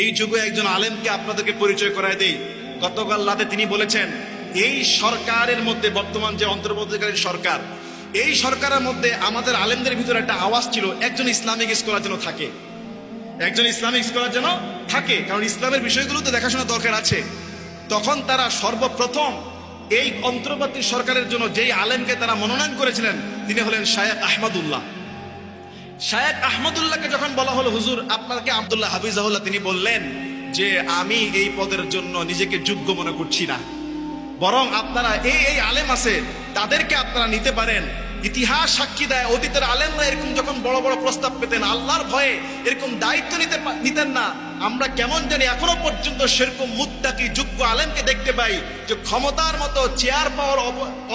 এই যুগে একজন আলেমকে আপনাদেরকে পরিচয় করায় দেই। গতকাল রাতে তিনি বলেছেন, এই সরকারের মধ্যে, বর্তমান যে অন্তর্বর্তীকালীন সরকার, এই সরকারের মধ্যে আমাদের আলেমদের ভিতরে একটা আওয়াজ ছিল, একজন ইসলামিক স্কলার যেন থাকে, একজন ইসলামিক স্কলার যেন থাকে, কারণ ইসলামের বিষয়গুলো তো দেখাশোনা দরকার আছে। তখন তারা সর্বপ্রথম এই অন্তর্বর্তী সরকারের জন্য যেই আলেমকে তারা মনোনয়ন করেছিলেন তিনি হলেন শায়েখ আহমদুল্লাহ। শায়েখ আহমদুল্লাহকে যখন বলা হলো, হুজুর আপনাকে আব্দুল্লাহ হাফিজাহুল্লাহ, তিনি বললেন যে আমি এই পদের জন্য নিজেকে যোগ্য মনে করছি না, বরং আপনারা এই আলেম আছে তাদেরকে আপনারা নিতে পারেন। ইতিহাস সাক্ষী দেয়, অতীতের আলেমরা এরকম যখন বড় বড় প্রস্তাব পেতেন, আল্লাহর ভয়ে এরকম দায়িত্ব নিতেন না। আমরা কেমন জানি এখনো পর্যন্ত সেরকম মুত্তাকি যোগ্য আলেমকে দেখতে পাই, যে ক্ষমতার মতো চেয়ার পাওয়ার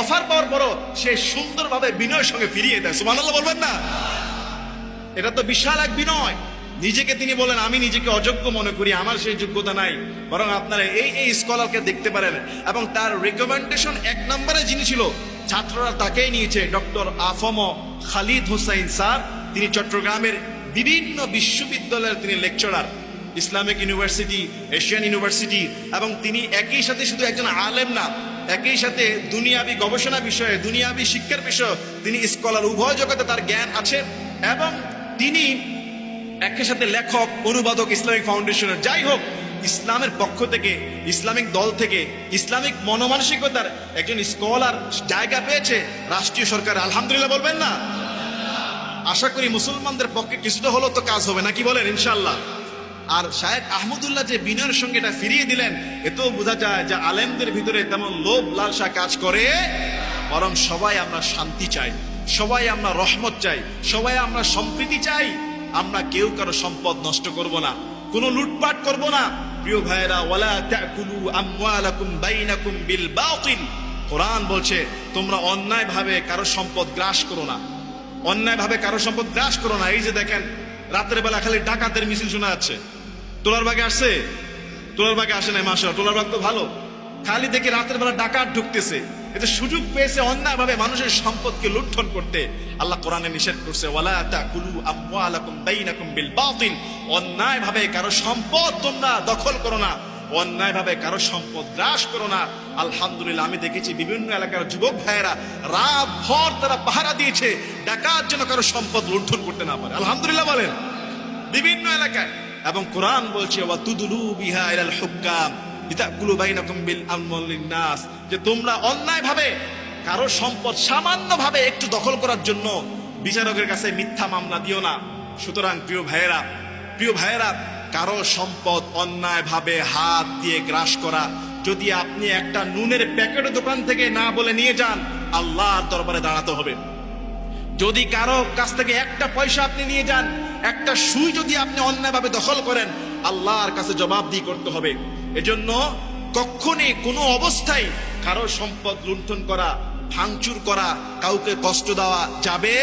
অফার পাওয়ার পরও সে সুন্দরভাবে বিনয়ের সঙ্গে ফিরিয়ে দেয়। সুবহানাল্লাহ বলবেন না? এটা তো বিশাল এক বিনয়। নিজেকে তিনি বলেন আমি নিজেকে অযোগ্য মনে করি, আমার সেই যোগ্যতা নাই, বরং আপনারা এই স্কলারকে দেখতে পারেন। এবং তার রেকমেন্ডেশন এক নম্বরে যিনি ছিল, ছাত্ররা তাকেই নিয়েছে, ডক্টর আফম খালিদ হুসাইন স্যার। তিনি চট্টগ্রামের বিভিন্ন বিশ্ববিদ্যালয়ের তিনি lecturer, Islamic university, Asian university, এবং তিনি একই সাথে শুধু একজন আলেম না, একই সাথে দুনিয়াবি গবেষণা বিষয়ে, দুনিয়াবি শিক্ষার বিষয়ে তিনি স্কলার, উভয় জগতে তার জ্ঞান আছে। এবং তিনি একই সাথে লেখক, অনুবাদক ইসলামিক ফাউন্ডেশনের। যাই হোক, ইসলামের পক্ষ থেকে, ইসলামিক দল থেকে, ইসলামিক মনোমানসিকতার একজন স্কলার জায়গা পেয়েছে রাষ্ট্রীয় সরকার। আলহামদুলিল্লাহ বলবেন না? আশা করি মুসলমানদের পক্ষে কিছুটা হলেও তো কাজ হবে, নাকি বলেন? ইনশাল্লাহ। আর শায়েখ আহমদুল্লাহ যে বিনয়ের সঙ্গে এটা ফিরিয়ে দিলেন, এতেও বোঝা যায় যে আলেমদের ভিতরে তেমন লোভ লালসা কাজ করে, বরং সবাই আমরা শান্তি চাই, সবাই আমরা রহমত চাই, সবাই আমরা সম্প্রীতি চাই। আমরা কেউ কারো সম্পদ নষ্ট করব না, কোনো লুটপাট করব না। প্রিয় ভাইয়েরা, ওয়ালা তাকুলু আমওয়ালাকুম বাইনাকুম বিল বাতিল। কোরআন বলছে তোমরা অন্যায় ভাবে কারো সম্পদ গ্রাস করো না, অন্যায় ভাবে কারো সম্পদ গ্রাস করো না। এই যে দেখেন, রাতের বেলা খালি ডাকাতের মিছিল শোনা যাচ্ছে। তোলারবাগে আসছে? তোলারবাগে আসে নাই, মাশাআল্লাহ, তোলারবাগ তো ভালো। খালি দেখি রাতের বেলা ডাকাত ঢুকতেছে, এতে সুযোগ পেয়েছে অন্যায় ভাবে মানুষের সম্পদকে লুণ্ঠন করতে। আল্লাহ কোরআনে নিষেধ করছে, ওয়ালা তাকুলু আমওয়ালাকুম বাইনাকুম বিল বাতিল। অন্যায় ভাবে কারো সম্পদ তোমরা দখল করো না, অন্যায় ভাবে কারো সম্পদ গ্রাস করো না। আলহামদুলিল্লাহ, আমি দেখেছি বিভিন্ন এলাকার যুবক ভাইয়েরা রাত ভর তারা পাহারা দিয়েছে, ডাকাত যেন কারো সম্পদ লুণ্ঠন করতে না পারে। আলহামদুলিল্লাহ বলেন, বিভিন্ন এলাকায়। এবং কোরআন বলছে ওয়া তুদলু বিহা ইলাল হুক্কাম লিতাকুলু বাইনাকুম বিল আমওয়ালিন নাস, যে তোমরা অন্যায় ভাবে কারো সম্পদ সামান্য ভাবে একটু দখল করার জন্য বিচারকের কাছে মিথ্যা মামলা দিও না। সুতরাং প্রিয় ভাইয়েরা, কারো সম্পদ অন্যায় ভাবে হাত দিয়ে গ্রাস করা, যদি আপনি একটা নুনের প্যাকেট দোকান থেকে না বলে নিয়ে যান, আল্লাহর দরবারে দাঁড়াতে হবে। যদি কারো কাছ থেকে একটা পয়সা আপনি নিয়ে যান, একটা সুই যদি আপনি অন্যায়ভাবে দখল করেন, আল্লাহর কাছে জবাবদিহি করতে হবে। এজন্য কখনই কোনো অবস্থায় কারো সম্পদ লুণ্ঠন করা, ভাঙচুর করা, কাউকে কষ্ট দেওয়া যাবে